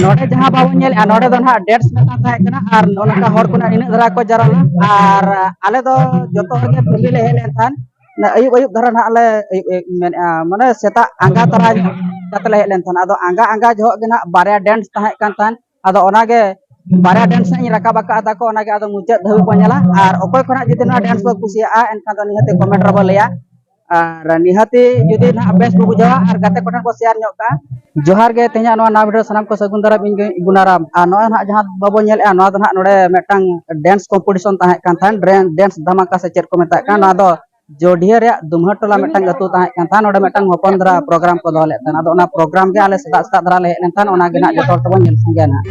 नोड़े जहाँ बाबू नेल नोड़े दो ना डेट्स में था है ना और नोनका हर को ना इन धरा को जराला और आले दो जोतो हर के फैमिली ले हेलेन थान अयुब अयुब धरा ना आले माने सेता आंगा तरा कतले हेलेन थान आदो आंगा आंगा जो के ना बारे डांस था कान थान आदो ओना के बारे डांस नी रका बका आदा को ओना के आदो मुचे धबी को नेला और ओकोय खना जदि ना डांस को कुसिया एनका दो निहते कमेंट रबो लेया और निहते जदि ना बेस को बुझावा और गाते कोठन को शेयर ᱧᱚᱜ का जोहार गे तेजा ना वीडियो सनाम को सगुन दारा बिन गुनाराम आ नो ना जहां बाबो नेल नो ना नोडे मेटांग डांस कंपटीशन ताहे कान थान डांस धमाका से चेर को मेता कान ना दो जोडिया रे दुमहा टोला मेटांग अतु ताहे कान थान नोडे मेटांग होपन दरा प्रोग्राम को दोले तान आदो ना प्रोग्राम के आले सदा सदा दरा ले हेन थान ओना गे ना जतो तबो नेल संगे ना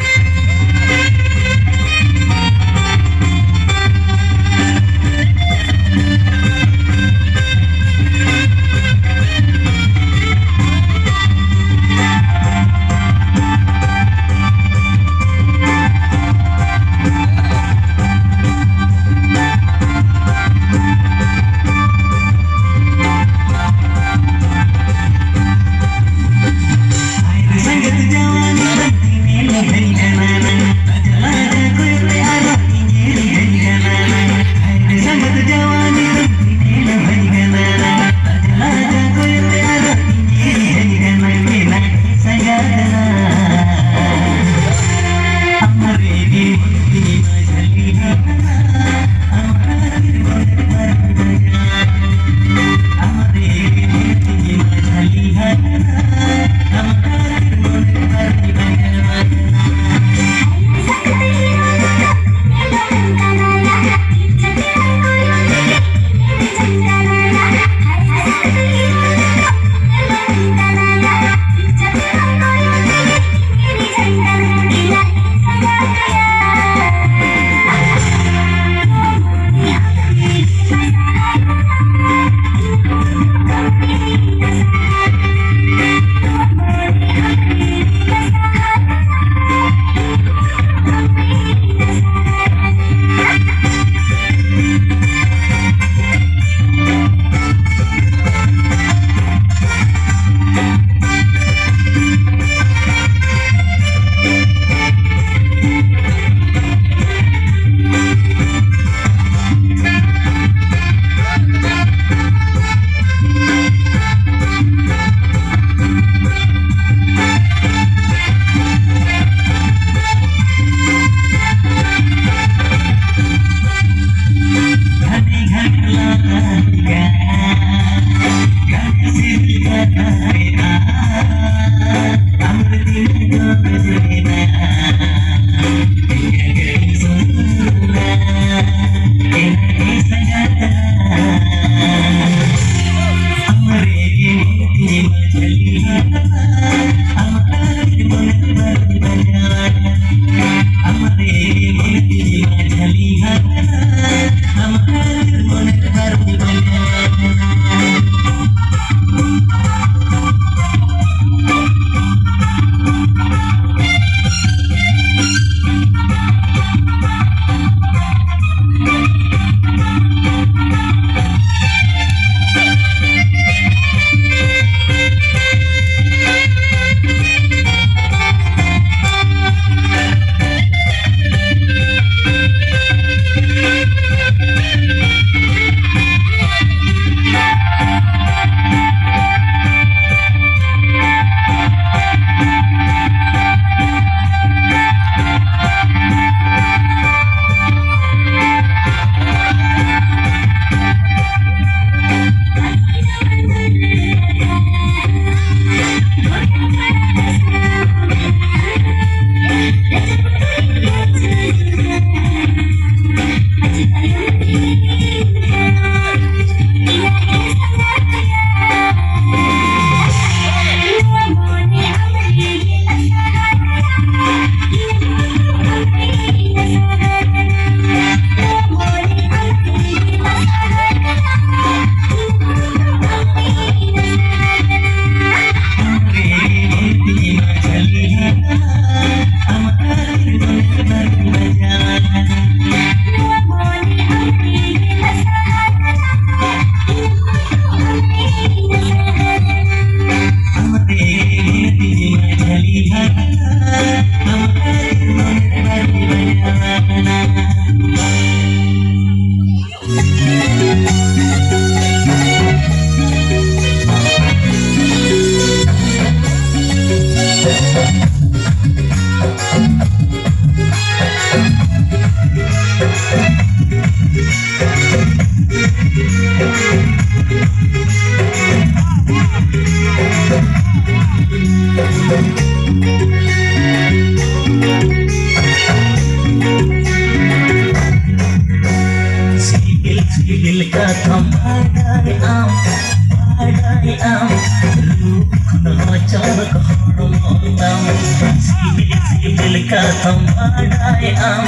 katam badayam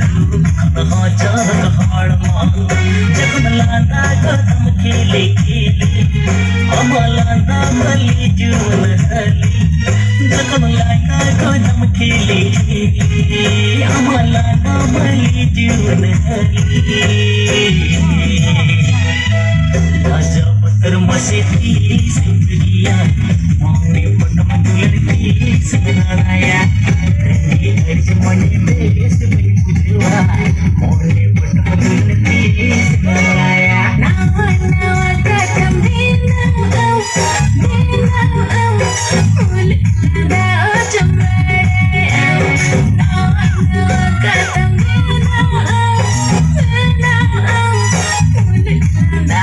roop kho chal harma jakhun landa katam khile amalanda mali juwan hali jakhun landa katam khile amalanda mali juwan hali Raja Putra masih di Sendiriya Mami Putra mendulanti Senaraya Rendi dari semuanya bes Demi pujiwa Mami Putra mendulanti Senaraya Nawa nawa katam minam Mulik nada jamraya Nawa nawa katam minam Mulik nada